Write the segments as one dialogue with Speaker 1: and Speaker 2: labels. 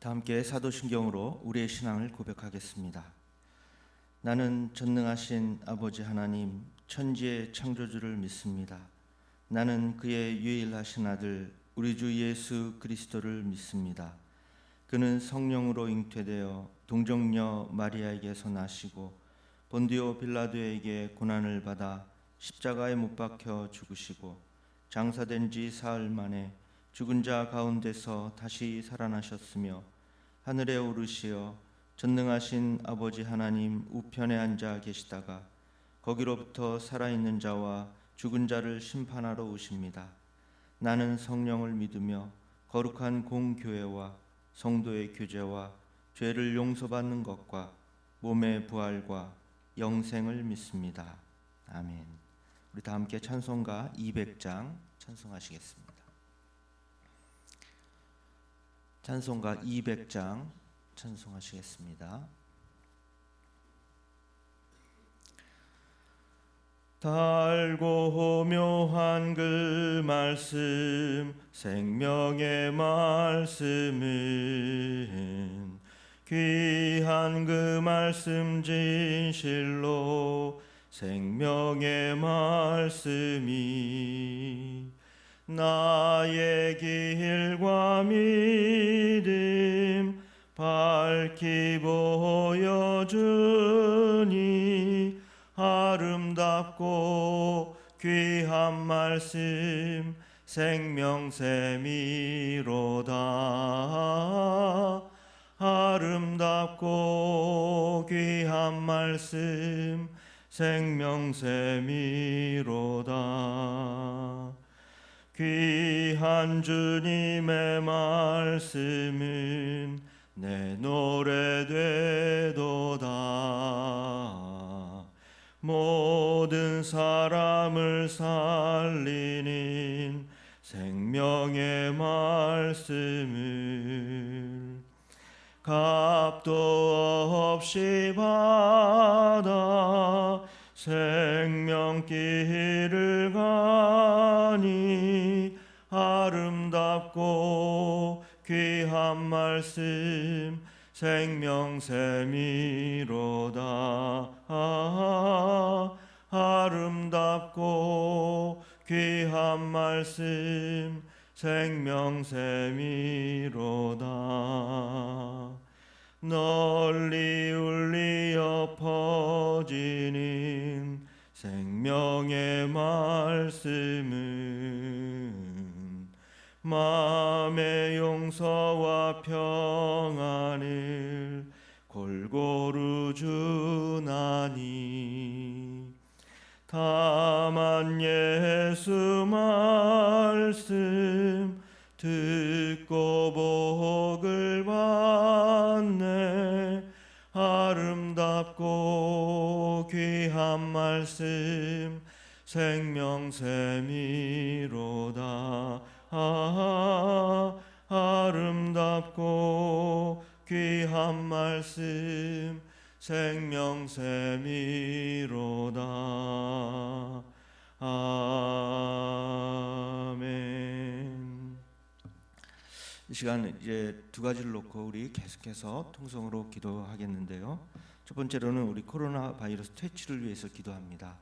Speaker 1: 다 함께 사도신경으로 우리의 신앙을 고백하겠습니다. 나는 전능하신 아버지 하나님 천지의 창조주를 믿습니다. 나는 그의 유일하신 아들 우리 주 예수 그리스도를 믿습니다. 그는 성령으로 잉태되어 동정녀 마리아에게서 나시고 본디오 빌라도에게 고난을 받아 십자가에 못 박혀 죽으시고 장사된 지 사흘 만에 죽은 자 가운데서 다시 살아나셨으며 하늘에 오르시어 전능하신 아버지 하나님 우편에 앉아 계시다가 거기로부터 살아있는 자와 죽은 자를 심판하러 오십니다. 나는 성령을 믿으며 거룩한 공교회와 성도의 교제와 죄를 용서받는 것과 몸의 부활과 영생을 믿습니다. 아멘. 우리 다 함께 찬송가 200장 찬송하시겠습니다. 찬송가 200장 찬송하시겠습니다. 달고 묘한 그 말씀 생명의 말씀은 귀한 그 말씀 진실로 생명의 말씀이 나의 길과 믿음 밝히 보여주니 아름답고 귀한 말씀 생명샘이로다. 아름답고 귀한 말씀 생명샘이로다. 귀한 주님의 말씀은 내 노래 되도다. 모든 사람을 살리는 생명의 말씀을 값도 없이 받아 생명길을 가니 아름답고 귀한 말씀 생명샘이로다. 아름답고 귀한 말씀 생명샘이로다. 널리 울리어 퍼지는 생명의 말씀은 마음의 용서와 평안을 골고루 주나니 다만 예수 말씀 듣고 복을 받네. 아름답고 귀한 말씀 생명샘이로다. 아름답고 귀한 말씀 생명샘이로다. 아멘. 이 시간 이제 두 가지를 놓고 우리 계속해서 통성으로 기도하겠는데요. 첫 번째로는 우리 코로나 바이러스 퇴치를 위해서 기도합니다.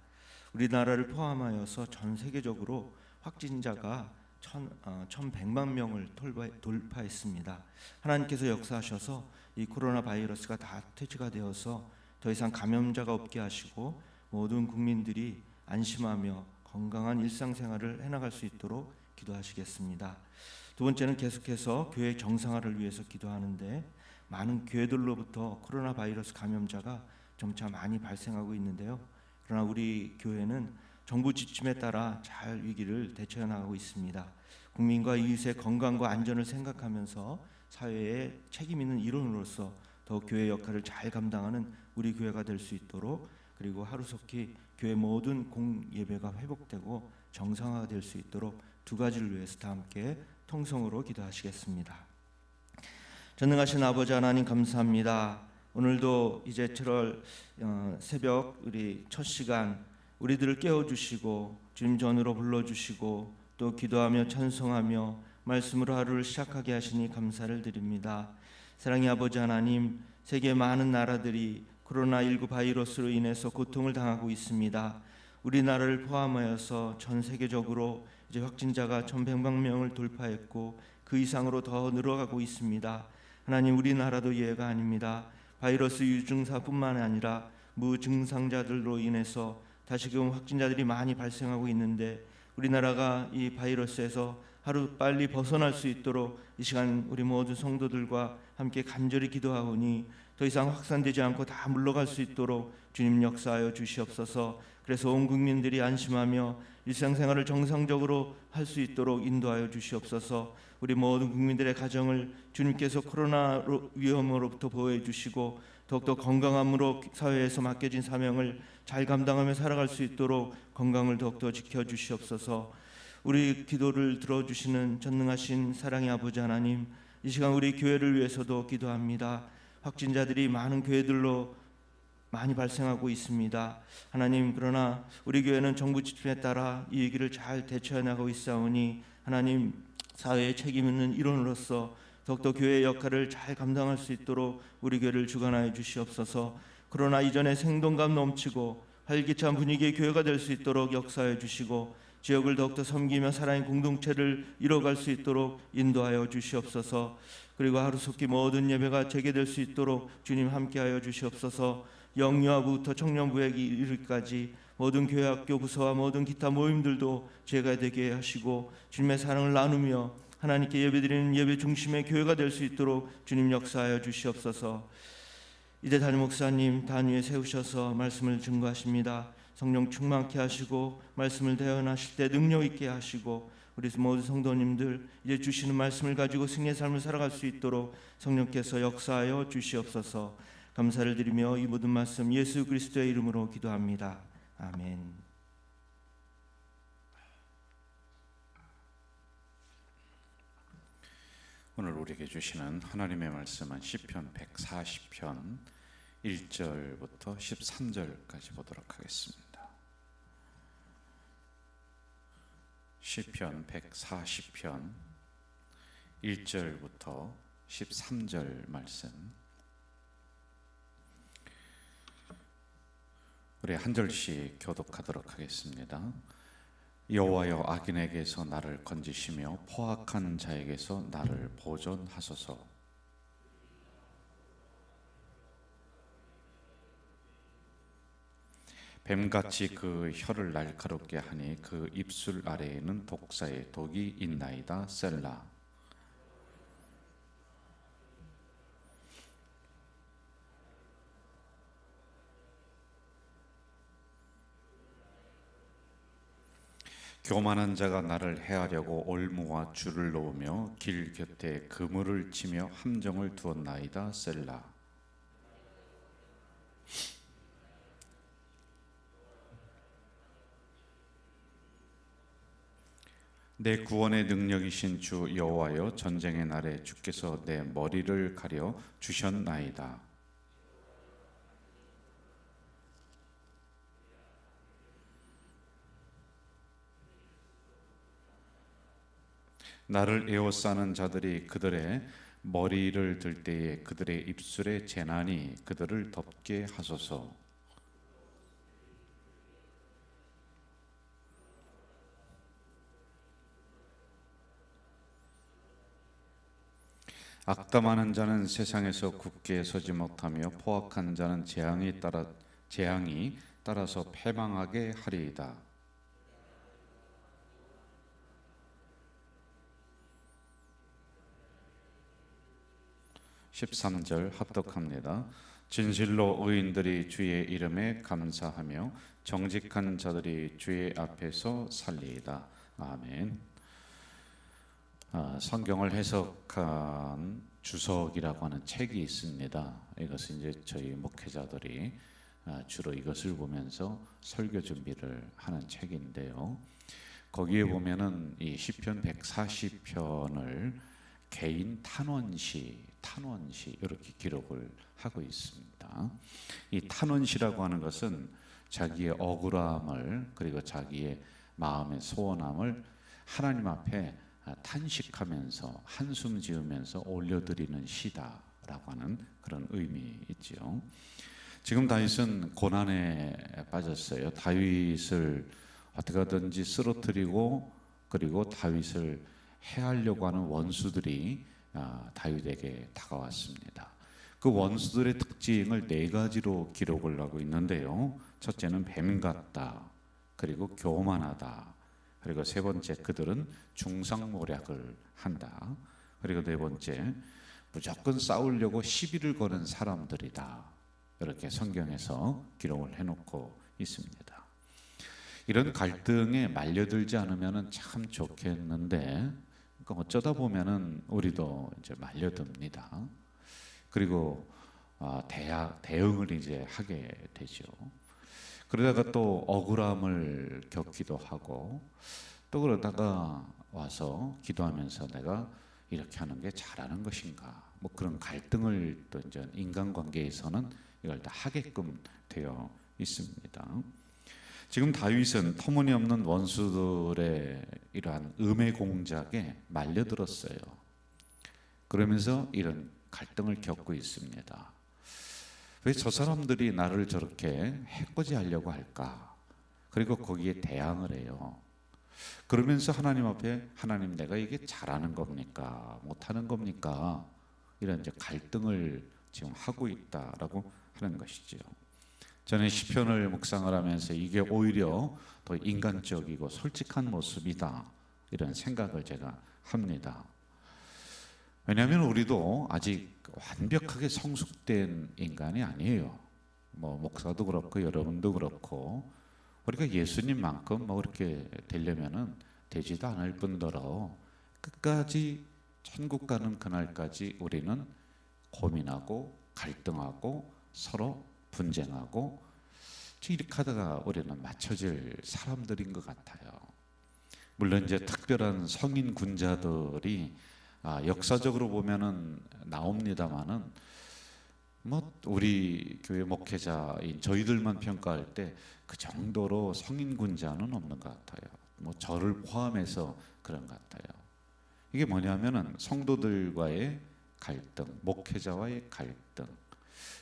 Speaker 1: 우리나라를 포함하여서 전 세계적으로 확진자가 1,100만 명을 돌파했습니다. 하나님께서 역사하셔서 이 코로나 바이러스가 다 퇴치가 되어서 더 이상 감염자가 없게 하시고 모든 국민들이 안심하며 건강한 일상생활을 해나갈 수 있도록 기도하시겠습니다. 두 번째는 계속해서 교회 정상화를 위해서 기도하는데 많은 교회들로부터 코로나 바이러스 감염자가 점차 많이 발생하고 있는데요. 그러나 우리 교회는 정부 지침에 따라 잘 위기를 대처해 나가고 있습니다. 국민과 이웃의 건강과 안전을 생각하면서 사회에 책임 있는 일원으로서 더 교회 역할을 잘 감당하는 우리 교회가 될 수 있도록, 그리고 하루속히 교회 모든 공예배가 회복되고 정상화가 될 수 있도록 두 가지를 위해서 다 함께 통성으로 기도하시겠습니다. 전능하신 아버지 하나님 감사합니다. 오늘도 이제 7월 새벽 우리 첫 시간 우리들을 깨워주시고 주님 전으로 불러주시고 또 기도하며 찬송하며 말씀으로 하루를 시작하게 하시니 감사를 드립니다. 사랑의 아버지 하나님, 세계 많은 나라들이 코로나19 바이러스로 인해서 고통을 당하고 있습니다. 우리나라를 포함하여서 전 세계적으로 이제 확진자가 1,100만 명을 돌파했고 그 이상으로 더 늘어가고 있습니다. 하나님, 우리나라도 예외가 아닙니다. 바이러스 유증사뿐만 아니라 무증상자들로 인해서 다시금 확진자들이 많이 발생하고 있는데 우리나라가 이 바이러스에서 하루 빨리 벗어날 수 있도록 이 시간 우리 모든 성도들과 함께 간절히 기도하오니 더 이상 확산되지 않고 다 물러갈 수 있도록 주님 역사하여 주시옵소서. 그래서 온 국민들이 안심하며 일상생활을 정상적으로 할 수 있도록 인도하여 주시옵소서. 우리 모든 국민들의 가정을 주님께서 코로나 위험으로부터 보호해 주시고 더욱더 건강함으로 사회에서 맡겨진 사명을 잘 감당하며 살아갈 수 있도록 건강을 더욱더 지켜주시옵소서. 우리 기도를 들어주시는 전능하신 사랑의 아버지 하나님, 이 시간 우리 교회를 위해서도 기도합니다. 확진자들이 많은 교회들로 많이 발생하고 있습니다. 하나님, 그러나 우리 교회는 정부 지침에 따라 이 위기를 잘 대처해 나가고 있사오니 하나님, 사회에 책임 있는 일원으로서 더욱더 교회의 역할을 잘 감당할 수 있도록 우리 교회를 주관하여 주시옵소서. 코로나 이전에 생동감 넘치고 활기찬 분위기의 교회가 될 수 있도록 역사해 주시고 지역을 더욱더 섬기며 사랑의 공동체를 이뤄갈 수 있도록 인도하여 주시옵소서. 그리고 하루속히 모든 예배가 재개될 수 있도록 주님 함께하여 주시옵소서. 영유아부부터 청년부에 이르기까지 모든 교회, 학교, 부서와 모든 기타 모임들도 재개되게 하시고 주님의 사랑을 나누며 하나님께 예배드리는 예배 중심의 교회가 될 수 있도록 주님 역사하여 주시옵소서. 이제 담임 목사님 단위에 세우셔서 말씀을 증거하십니다. 성령 충만케 하시고 말씀을 대언하실 때 능력 있게 하시고 우리 모든 성도님들 이제 주시는 말씀을 가지고 승리의 삶을 살아갈 수 있도록 성령께서 역사하여 주시옵소서. 감사를 드리며 이 모든 말씀 예수 그리스도의 이름으로 기도합니다. 아멘.
Speaker 2: 오늘 우리에게 주시는 하나님의 말씀은 시편 140편 1절부터 13절까지 보도록 하겠습니다. 시편 140편 1절부터 13절 말씀, 우리 한 절씩 교독하도록 하겠습니다. 여호와여, 악인에게서 나를 건지시며 포악한 자에게서 나를 보존하소서. 뱀같이 그 혀를 날카롭게 하니 그 입술 아래에는 독사의 독이 있나이다. 셀라. 교만한 자가 나를 해하려고 올무와 줄을 놓으며 길 곁에 그물을 치며 함정을 두었나이다. 셀라. 내 구원의 능력이신 주 여호와여, 전쟁의 날에 주께서 내 머리를 가려 주셨나이다. 나를 에워싸는 자들이 그들의 머리를 들 때에 그들의 입술에 재난이 그들을 덮게 하소서. 악담하는 자는 세상에서 굳게 서지 못하며 포악한 자는 재앙이 따라서 패망하게 하리이다. 13절 합독합니다. 진실로 의인들이 주의 이름에 감사하며 정직한 자들이 주의 앞에서 살리이다. 아멘. 성경을 해석한 주석이라고 하는 책이 있습니다. 이것은 이제 저희 목회자들이 주로 이것을 보면서 설교 준비를 하는 책인데요. 거기에 보면은 이 시편 140편을 개인 탄원시 이렇게 기록을 하고 있습니다. 이 탄원시라고 하는 것은 자기의 억울함을, 그리고 자기의 마음의 소원함을 하나님 앞에 탄식하면서 한숨 지으면서 올려드리는 시다라고 있다라고 하는 그런 의미 있지요. 지금 다윗은 고난에 빠졌어요. 다윗을 어떻게 하든지 쓰러뜨리고 그리고 다윗을 해하려고 하는 원수들이 다윗에게 다가왔습니다. 그 원수들의 특징을 네 가지로 기록을 하고 있는데요. 첫째는 뱀 같다. 그리고 교만하다. 그리고 세 번째, 그들은 중상모략을 한다. 그리고 네 번째, 무조건 싸우려고 시비를 거는 사람들이다. 이렇게 성경에서 기록을 해놓고 있습니다. 이런 갈등에 말려들지 않으면 참 좋겠는데, 그러니까 어쩌다 보면은 우리도 이제 말려듭니다. 그리고 대응을 이제 하게 되죠. 그러다가 또 억울함을 겪기도 하고, 또 그러다가 와서 기도하면서 내가 이렇게 하는 게 잘하는 것인가, 뭐 그런 갈등을 또 이제 인간관계에서는 이걸 다 하게끔 되어 있습니다. 지금 다윗은 터무니없는 원수들의 이러한 음해 공작에 말려들었어요. 그러면서 이런 갈등을 겪고 있습니다. 왜 저 사람들이 나를 저렇게 해코지하려고 할까? 그리고 거기에 대항을 해요. 그러면서 하나님 앞에, 하나님 내가 이게 잘하는 겁니까? 못하는 겁니까? 이런 이제 갈등을 지금 하고 있다라고 하는 것이죠. 저는 시편을 묵상을 하면서 이게 오히려 더 인간적이고 솔직한 모습이다, 이런 생각을 제가 합니다. 왜냐하면 우리도 아직 완벽하게 성숙된 인간이 아니에요. 뭐 목사도 그렇고 여러분도 그렇고 우리가 예수님만큼 뭐 그렇게 되려면은 되지도 않을 뿐더러 끝까지 천국 가는 그날까지 우리는 고민하고 갈등하고 서로 분쟁하고 이렇게 하다가 우리는 맞춰질 사람들인 것 같아요. 물론 이제 특별한 성인 군자들이 역사적으로 보면은 나옵니다만은 뭐 우리 교회 목회자인 저희들만 평가할 때 그 정도로 성인 군자는 없는 것 같아요. 뭐 저를 포함해서 그런 것 같아요. 이게 뭐냐면은 성도들과의 갈등, 목회자와의 갈등.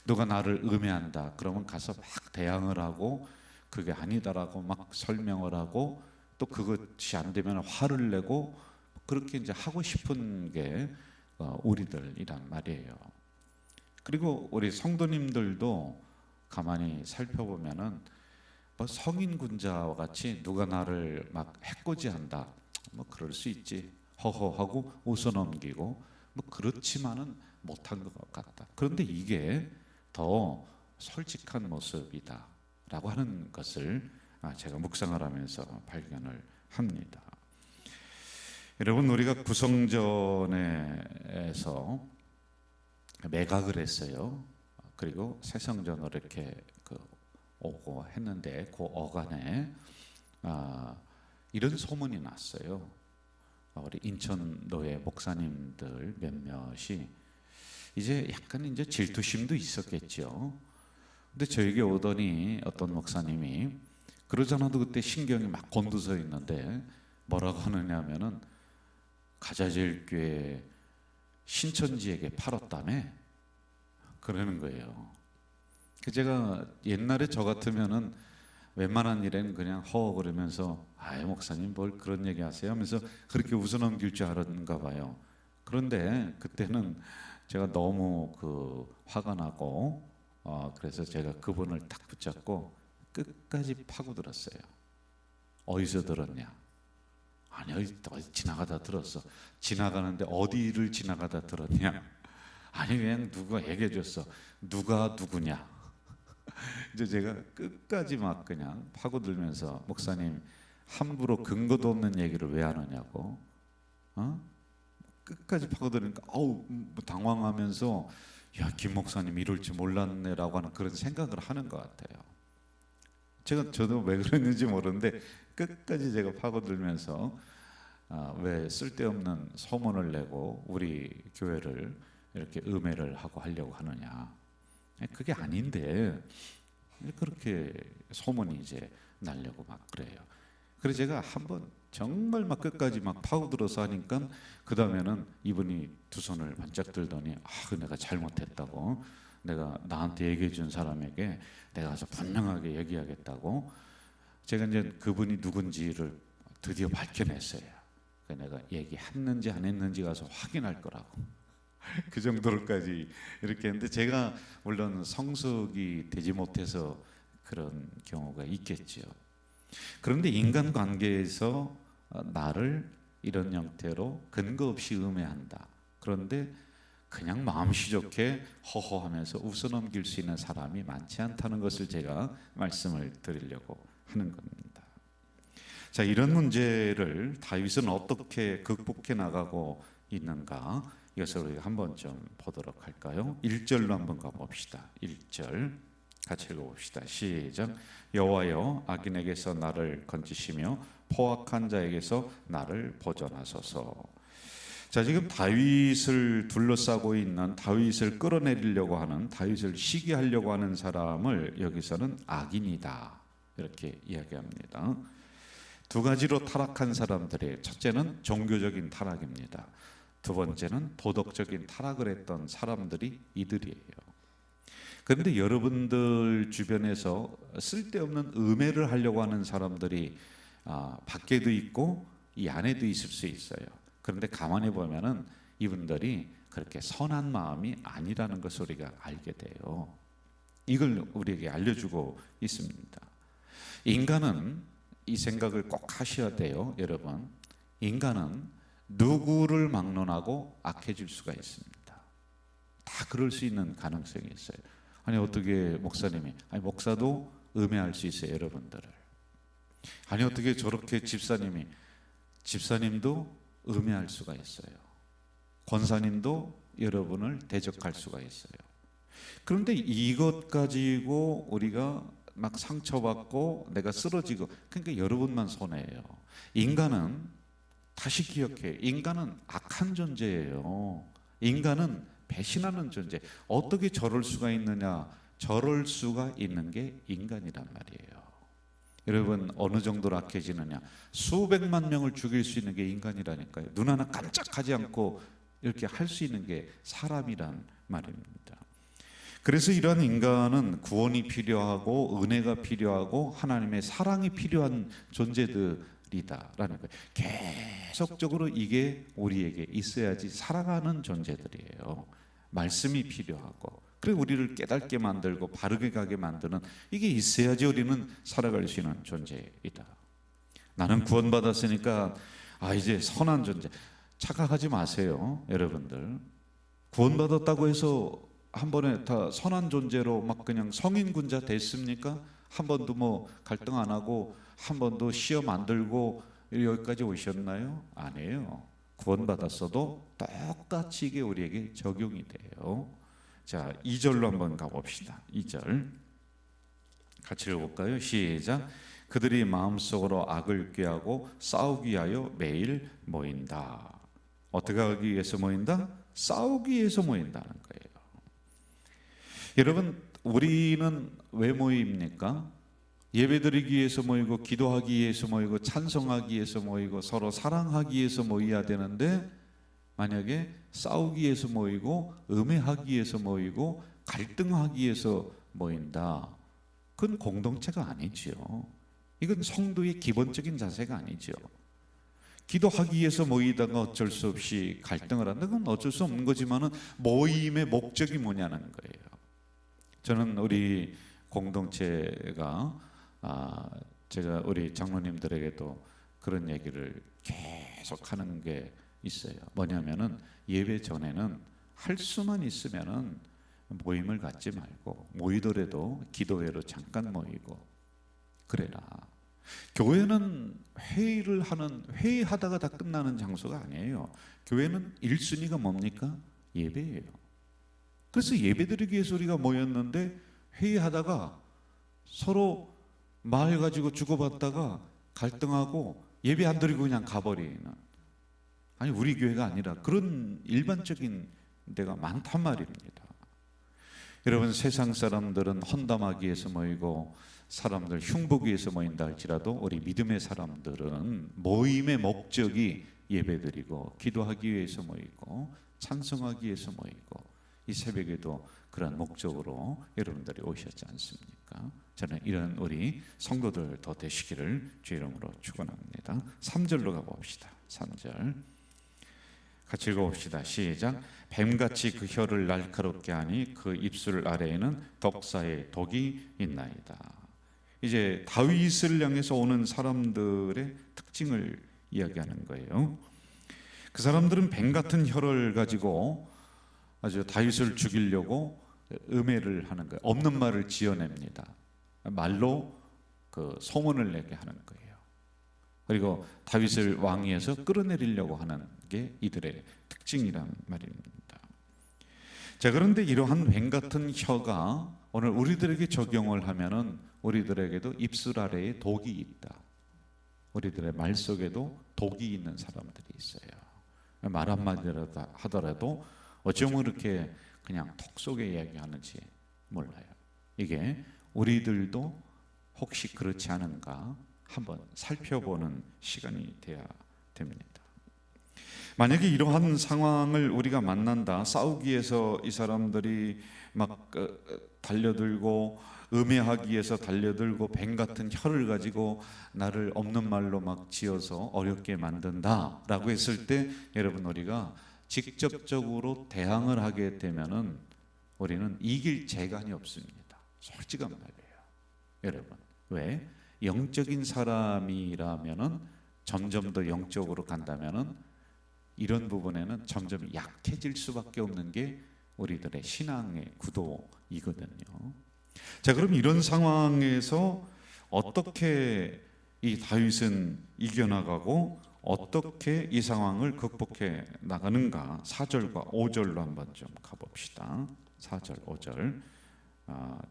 Speaker 2: 누가 나를 음해한다 그러면 가서 막 대항을 하고 그게 아니다라고 막 설명을 하고 또 그것이 안 되면 화를 내고 그렇게 이제 하고 싶은 게 우리들이란 말이에요. 그리고 우리 성도님들도 가만히 살펴보면은 뭐 성인 군자와 같이 누가 나를 막 해코지한다, 뭐 그럴 수 있지, 허허하고 웃어넘기고 뭐 그렇지만은 못한 것 같다. 그런데 이게 더 솔직한 모습이다라고 하는 것을 제가 묵상을 하면서 발견을 합니다. 여러분, 우리가 구성전에서 매각을 했어요. 그리고 새성전으로 이렇게 오고 했는데 그 어간에 이런 소문이 났어요. 우리 인천노회 목사님들 몇몇이 이제 약간 이제 질투심도 있었겠죠. 근데 저에게 오더니 어떤 목사님이, 그러잖아도 그때 신경이 막 곤두서 있는데 뭐라고 하느냐면은 가자제일교회 신천지에게 팔았다며 그러는 거예요. 제가 옛날에 저 같으면은 웬만한 일에는 그냥 그러면서 목사님 뭘 그런 얘기 하세요 하면서 그렇게 웃어넘길 줄 알았는가 봐요. 그런데 그때는 제가 너무 화가 나고 그래서 제가 그분을 딱 붙잡고 끝까지 파고들었어요. 어디서 들었냐? 아니 어디 지나가다 들었어. 지나가는데 어디를 지나가다 들었냐? 아니 그냥 누가 얘기해 줬어. 누가 누구냐? 이제 제가 끝까지 막 그냥 파고들면서, 목사님 함부로 근거도 없는 얘기를 왜 하느냐고, 끝까지 파고들으니까 당황하면서 김 목사님 이럴 줄 몰랐네라고 하는 그런 생각을 하는 것 같아요. 저도 왜 그랬는지 모르는데 끝까지 제가 파고들면서 왜 쓸데없는 소문을 내고 우리 교회를 이렇게 음해를 하고 하려고 하느냐, 그게 아닌데 그렇게 소문이 이제 날려고 막 그래요. 그래서 제가 한번 정말 막 끝까지 막 파고들어서 하니까 그 다음에는 이분이 두 손을 반짝 들더니 내가 잘못했다고, 내가 나한테 얘기해 준 사람에게 내가 가서 분명하게 얘기하겠다고, 제가 이제 그분이 누군지를 드디어 밝혀냈어요. 내가 얘기했는지 안 했는지 가서 확인할 거라고. 그 정도로까지 이렇게 했는데, 제가 물론 성숙이 되지 못해서 그런 경우가 있겠죠. 그런데 인간관계에서 나를 이런 형태로 근거 없이 음해한다. 그런데 그냥 마음씨 좋게 허허하면서 웃어넘길 수 있는 사람이 많지 않다는 것을 제가 말씀을 드리려고 하는 겁니다. 자, 이런 문제를 다윗은 어떻게 극복해 나가고 있는가, 이것을 우리가 한번 좀 보도록 할까요? 1절로 한번 가봅시다. 1절 같이 읽어봅시다. 시작. 여호와여, 악인에게서 나를 건지시며 포악한 자에게서 나를 보존하소서. 자, 지금 다윗을 둘러싸고 있는, 다윗을 끌어내리려고 하는, 다윗을 시기하려고 하는 사람을 여기서는 악인이다 이렇게 이야기합니다. 두 가지로 타락한 사람들이, 첫째는 종교적인 타락입니다. 두 번째는 도덕적인 타락을 했던 사람들이 이들이에요. 그런데 여러분들 주변에서 쓸데없는 음해를 하려고 하는 사람들이 밖에도 있고 이 안에도 있을 수 있어요. 그런데 가만히 보면은 이분들이 그렇게 선한 마음이 아니라는 것을 우리가 알게 돼요. 이걸 우리에게 알려주고 있습니다. 인간은 이 생각을 꼭 하셔야 돼요, 여러분. 인간은 누구를 막론하고 악해질 수가 있습니다. 다 그럴 수 있는 가능성이 있어요. 아니 어떻게 목사님이, 아니 목사도 음해할 수 있어요, 여러분들을. 아니 어떻게 저렇게 집사님도 음해할 수가 있어요. 권사님도 여러분을 대적할 수가 있어요. 그런데 이것 가지고 우리가 막 상처받고 내가 쓰러지고, 그러니까 여러분만 손해예요. 인간은, 다시 기억해, 인간은 악한 존재예요. 인간은 배신하는 존재. 어떻게 저럴 수가 있느냐? 저럴 수가 있는 게 인간이란 말이에요. 여러분, 어느 정도로 악해지느냐? 수백만 명을 죽일 수 있는 게 인간이라니까요. 눈 하나 깜짝하지 않고 이렇게 할 수 있는 게 사람이란 말입니다. 그래서 이러한 인간은 구원이 필요하고 은혜가 필요하고 하나님의 사랑이 필요한 존재들이다라는 거예요. 계속적으로 이게 우리에게 있어야지 살아가는 존재들이에요. 말씀이 필요하고, 그리고 우리를 깨닫게 만들고 바르게 가게 만드는, 이게 있어야지 우리는 살아갈 수 있는 존재이다. 나는 구원받았으니까 이제 선한 존재, 착각하지 마세요, 여러분들. 구원받았다고 해서 한 번에 다 선한 존재로 막 그냥 성인군자 됐습니까? 한 번도 뭐 갈등 안 하고 한 번도 시험 안 들고 여기까지 오셨나요? 아니에요. 구원받았어도 똑같이 이게 우리에게 적용이 돼요. 자, 2절로 한번 가봅시다. 2절 같이 읽어볼까요? 시작. 그들이 마음속으로 악을 꾀하고 싸우기 위하여 매일 모인다. 어떻게 하기 위해서 모인다? 싸우기 위해서 모인다는 거예요. 여러분, 우리는 왜 모입니까? 예배드리기 위해서 모이고, 기도하기 위해서 모이고, 찬송하기 위해서 모이고, 서로 사랑하기 위해서 모여야 되는데, 만약에 싸우기 위해서 모이고, 음해하기 위해서 모이고, 갈등하기 위해서 모인다, 그건 공동체가 아니지요. 이건 성도의 기본적인 자세가 아니죠. 기도하기 위해서 모이다가 어쩔 수 없이 갈등을 한다, 그건 어쩔 수 없는 거지만은 모임의 목적이 뭐냐는 거예요. 저는 우리 공동체가 제가 우리 장로님들에게도 그런 얘기를 계속 하는 게 있어요. 뭐냐면은 예배 전에는 할 수만 있으면은 모임을 갖지 말고, 모이더라도 기도회로 잠깐 모이고 그래라. 교회는 회의하다가 다 끝나는 장소가 아니에요. 교회는 1순위가 뭡니까? 예배예요. 그래서 예배드리기 위해서 우리가 모였는데, 회의하다가 서로 말 가지고 주고받다가 갈등하고 예배 안 드리고 그냥 가버리는, 아니 우리 교회가 아니라 그런 일반적인 데가 많단 말입니다. 여러분, 세상 사람들은 헌담하기 위해서 모이고 사람들 흉보기 위해서 모인다 할지라도 우리 믿음의 사람들은 모임의 목적이 예배드리고 기도하기 위해서 모이고 찬송하기 위해서 모이고, 이 새벽에도 그런 목적으로 여러분들이 오셨지 않습니까? 저는 이런 우리 성도들 더 되시기를 주 이름으로 축원합니다. 3절로 가봅시다. 3절 같이 읽어봅시다. 시작. 뱀같이 그 혀를 날카롭게 하니 그 입술 아래에는 독사의 독이 있나이다. 이제 다윗을 향해서 오는 사람들의 특징을 이야기하는 거예요. 그 사람들은 뱀 같은 혀를 가지고 아주 다윗을 죽이려고 음해를 하는 거예요. 없는 말을 지어냅니다. 말로 그 소문을 내게 하는 거예요. 그리고 다윗을 왕위에서 끌어내리려고 하는 게 이들의 특징이란 말입니다. 자, 그런데 이러한 뱀 같은 혀가 오늘 우리들에게 적용을 하면은 우리들에게도 입술 아래에 독이 있다. 우리들의 말 속에도 독이 있는 사람들이 있어요. 말 한마디라도 하더라도 어쩌면 이렇게 그냥 톡 속에 이야기하는지 몰라요. 이게 우리들도 혹시 그렇지 않은가 한번 살펴보는 시간이 돼야 됩니다. 만약에 이러한 상황을 우리가 만난다, 싸우기 위해서 이 사람들이 막 달려들고 음해하기 위해서 달려들고 뱀 같은 혀를 가지고 나를 없는 말로 막 지어서 어렵게 만든다라고 했을 때, 여러분, 우리가 직접적으로 대항을 하게 되면은 우리는 이길 재간이 없습니다. 솔직한 말이에요. 여러분, 왜? 영적인 사람이라면은 점점 더 영적으로 간다면은 이런 부분에는 점점 약해질 수밖에 없는 게 우리들의 신앙의 구도이거든요. 자, 그럼 이런 상황에서 어떻게 이 다윗은 이겨나가고 어떻게 이 상황을 극복해 나가는가? 4절과 5절로 한번 좀 가봅시다. 4절, 5절.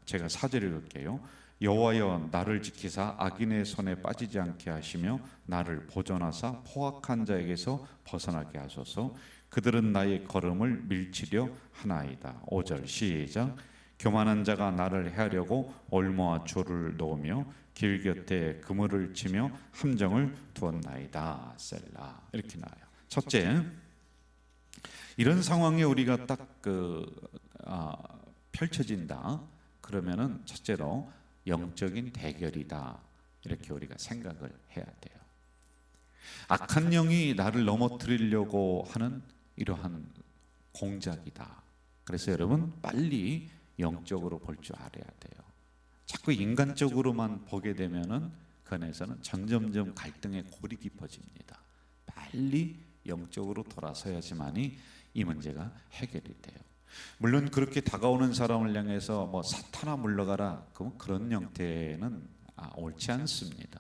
Speaker 2: 제가 4절 읽을게요. 여호와여, 나를 지키사 악인의 손에 빠지지 않게 하시며 나를 보존하사 포악한 자에게서 벗어나게 하소서. 그들은 나의 걸음을 밀치려 하나이다. 5절 시작. 교만한 자가 나를 해하려고 올무와 조를 놓으며 길 곁에 그물을 치며 함정을 두었나이다. 셀라. 이렇게 나와요. 첫째, 이런 상황에 우리가 딱 펼쳐진다 그러면은 첫째로 영적인 대결이다, 이렇게 우리가 생각을 해야 돼요. 악한 영이 나를 넘어뜨리려고 하는 이러한 공작이다. 그래서 여러분, 빨리 영적으로 볼 줄 알아야 돼요. 자꾸 인간적으로만 보게 되면은 그 안에서는 점점점 갈등의 골이 깊어집니다. 빨리 영적으로 돌아서야지만이 이 문제가 해결이 돼요. 물론 그렇게 다가오는 사람을 향해서 뭐 사탄아 물러가라, 그런 형태는 옳지 않습니다.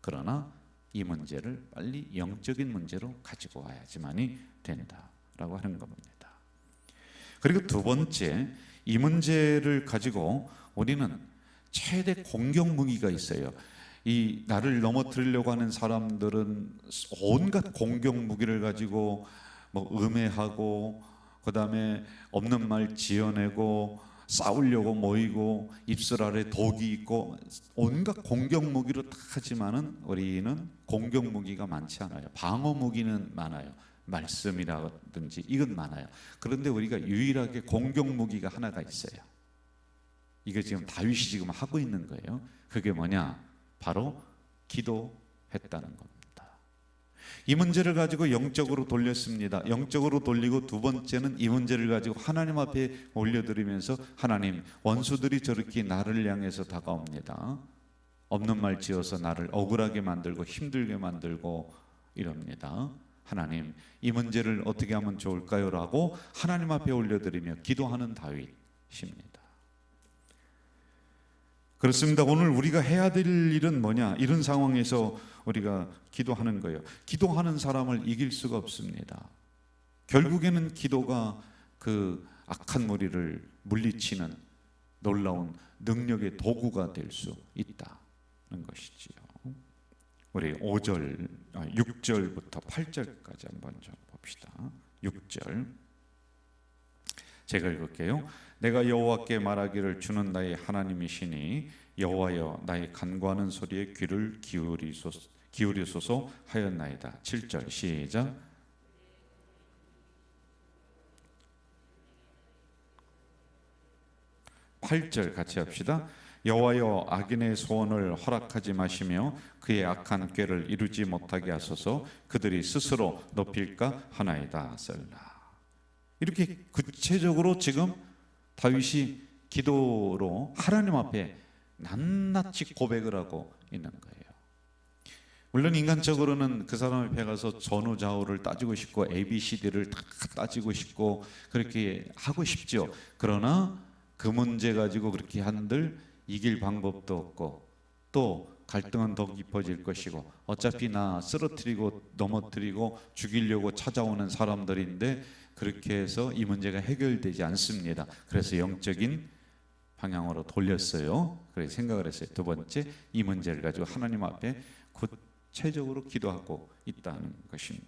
Speaker 2: 그러나 이 문제를 빨리 영적인 문제로 가지고 와야지만이 된다라고 하는 겁니다. 그리고 두 번째, 이 문제를 가지고 우리는 최대 공격 무기가 있어요. 이 나를 넘어뜨리려고 하는 사람들은 온갖 공격 무기를 가지고 뭐 음해하고, 그 다음에 없는 말 지어내고, 싸우려고 모이고, 입술 아래 독이 있고, 온갖 공격 무기로 다 하지만은 우리는 공격 무기가 많지 않아요. 방어 무기는 많아요. 말씀이라든지 이건 많아요. 그런데 우리가 유일하게 공격 무기가 하나가 있어요. 이게 지금 다윗이 지금 하고 있는 거예요. 그게 뭐냐? 바로 기도했다는 겁니다. 이 문제를 가지고 영적으로 돌렸습니다. 영적으로 돌리고 두 번째는 이 문제를 가지고 하나님 앞에 올려드리면서, 하나님, 원수들이 저렇게 나를 향해서 다가옵니다. 없는 말 지어서 나를 억울하게 만들고 힘들게 만들고 이럽니다. 하나님, 이 문제를 어떻게 하면 좋을까요? 라고 하나님 앞에 올려드리며 기도하는 다윗입니다. 그렇습니다. 오늘 우리가 해야 될 일은 뭐냐? 이런 상황에서 우리가 기도하는 거예요. 기도하는 사람을 이길 수가 없습니다. 결국에는 기도가 그 악한 무리를 물리치는 놀라운 능력의 도구가 될 수 있다는 것이지요. 우리 6절부터 8절까지 한번 좀 봅시다. 6절 제가 읽을게요. 내가 여호와께 말하기를 주는 나의 하나님이시니 여호와여 나의 간구하는 소리에 귀를 기울이소서 하였나이다. 7절 시작. 8절 같이 합시다. 여호와여 악인의 소원을 허락하지 마시며 그의 악한 꾀를 이루지 못하게 하소서. 그들이 스스로 높일까 하나이다. 셀라. 이렇게 구체적으로 지금 다윗이 기도로 하나님 앞에 낱낱이 고백을 하고 있는 거예요. 물론 인간적으로는 그 사람 앞에 가서 전후좌우를 따지고 싶고 ABCD를 다 따지고 싶고 그렇게 하고 싶죠. 그러나 그 문제 가지고 그렇게 한들 이길 방법도 없고 또 갈등은 더 깊어질 것이고 어차피 나 쓰러뜨리고 넘어뜨리고 죽이려고 찾아오는 사람들인데 그렇게 해서 이 문제가 해결되지 않습니다. 그래서 영적인 방향으로 돌렸어요. 그래서 생각을 했어요. 두 번째, 이 문제를 가지고 하나님 앞에 구체적으로 기도하고 있다는 것입니다.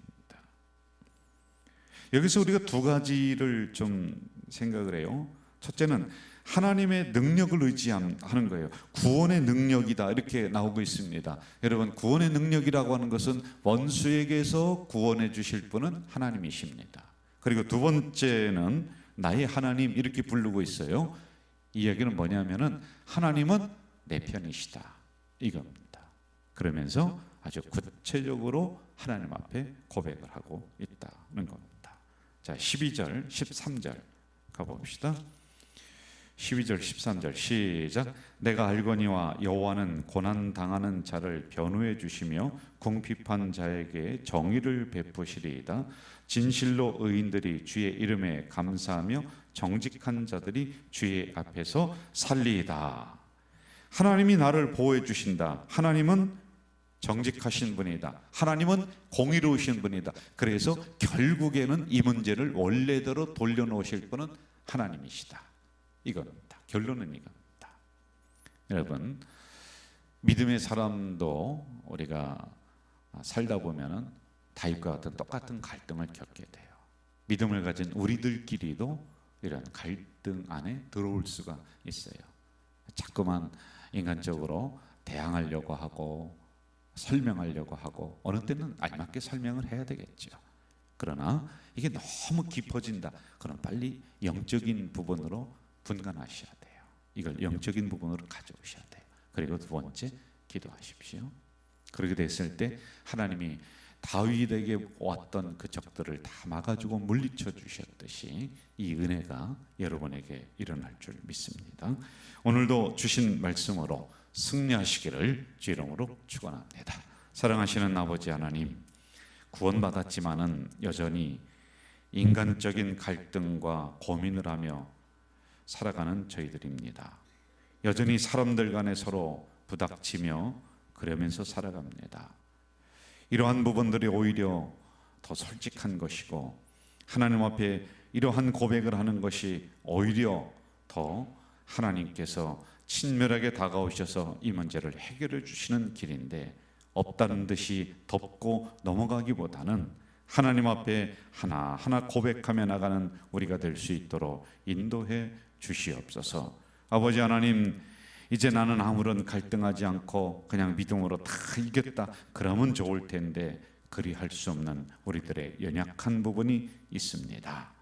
Speaker 2: 여기서 우리가 두 가지를 좀 생각을 해요. 첫째는 하나님의 능력을 의지하는 거예요. 구원의 능력이다 이렇게 나오고 있습니다. 여러분, 구원의 능력이라고 하는 것은 원수에게서 구원해 주실 분은 하나님이십니다. 그리고 두 번째는 나의 하나님 이렇게 부르고 있어요. 이 이야기는 뭐냐면은 하나님은 내 편이시다 이겁니다. 그러면서 아주 구체적으로 하나님 앞에 고백을 하고 있다는 겁니다. 자, 12절 13절 가봅시다. 12절 13절 시작. 내가 알거니와 여호와는 고난당하는 자를 변호해 주시며 궁핍한 자에게 정의를 베푸시리이다. 진실로 의인들이 주의 이름에 감사하며 정직한 자들이 주의 앞에서 살리이다. 하나님이 나를 보호해 주신다. 하나님은 정직하신 분이다. 하나님은 공의로우신 분이다. 그래서 결국에는 이 문제를 원래대로 돌려놓으실 분은 하나님이시다. 이겁니다. 결론은 이겁니다. 여러분, 믿음의 사람도 우리가 살다 보면은 다윗과 같은 똑같은 갈등을 겪게 돼요. 믿음을 가진 우리들끼리도 이런 갈등 안에 들어올 수가 있어요. 자꾸만 인간적으로 대항하려고 하고 설명하려고 하고 어느 때는 알맞게 설명을 해야 되겠죠. 그러나 이게 너무 깊어진다. 그럼 빨리 영적인 부분으로 분간하셔야 돼요. 이걸 영적인 부분으로 가져오셔야 돼요. 그리고 두 번째, 기도하십시오. 그렇게 됐을 때 하나님이 다윗에게 왔던 그 적들을 다 막아주고 물리쳐 주셨듯이 이 은혜가 여러분에게 일어날 줄 믿습니다. 오늘도 주신 말씀으로 승리하시기를 주 이름으로 축원합니다. 사랑하시는 아버지 하나님, 구원받았지만은 여전히 인간적인 갈등과 고민을 하며 살아가는 저희들입니다. 여전히 사람들 간에 서로 부닥치며 그러면서 살아갑니다. 이러한 부분들이 오히려 더 솔직한 것이고 하나님 앞에 이러한 고백을 하는 것이 오히려 더 하나님께서 친밀하게 다가오셔서 이 문제를 해결해 주시는 길인데 없다는 듯이 덮고 넘어가기보다는 하나님 앞에 하나하나 고백하며 나가는 우리가 될 수 있도록 인도해 주시옵소서. 아버지 하나님, 이제 나는 아무런 갈등하지 않고 그냥 믿음으로 다 이겼다 그러면 좋을 텐데 그리할 수 없는 우리들의 연약한 부분이 있습니다.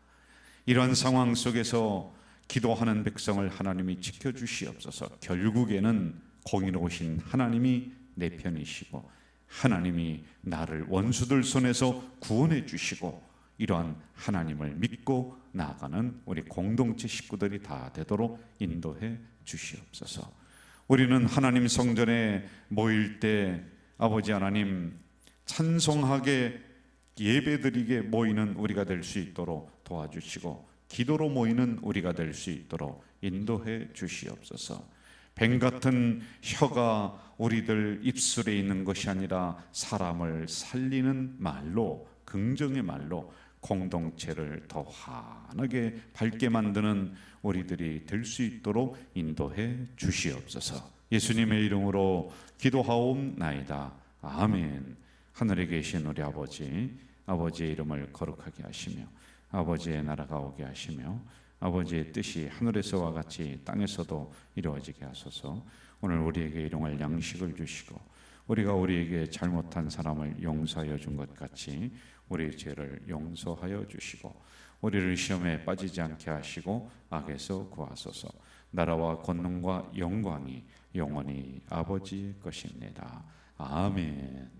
Speaker 2: 이러한 상황 속에서 기도하는 백성을 하나님이 지켜주시옵소서. 결국에는 공의로우신 하나님이 내 편이시고 하나님이 나를 원수들 손에서 구원해 주시고 이러한 하나님을 믿고 나아가는 우리 공동체 식구들이 다 되도록 인도해 주시옵소서. 우리는 하나님 성전에 모일 때 아버지 하나님 찬송하게 예배드리게 모이는 우리가 될 수 있도록 도와주시고 기도로 모이는 우리가 될 수 있도록 인도해 주시옵소서. 뱀 같은 혀가 우리들 입술에 있는 것이 아니라 사람을 살리는 말로, 긍정의 말로 공동체를 더 환하게 밝게 만드는 우리들이 될 수 있도록 인도해 주시옵소서. 예수님의 이름으로 기도하옵나이다. 아멘. 하늘에 계신 우리 아버지, 아버지의 이름을 거룩하게 하시며 아버지의 나라가 오게 하시며 아버지의 뜻이 하늘에서와 같이 땅에서도 이루어지게 하소서. 오늘 우리에게 일용할 양식을 주시고 우리가 우리에게 잘못한 사람을 용서하여 준 것 같이 우리의 죄를 용서하여 주시고 우리를 시험에 빠지지 않게 하시고 악에서 구하소서. 나라와 권능과 영광이 영원히 아버지의 것입니다. 아멘.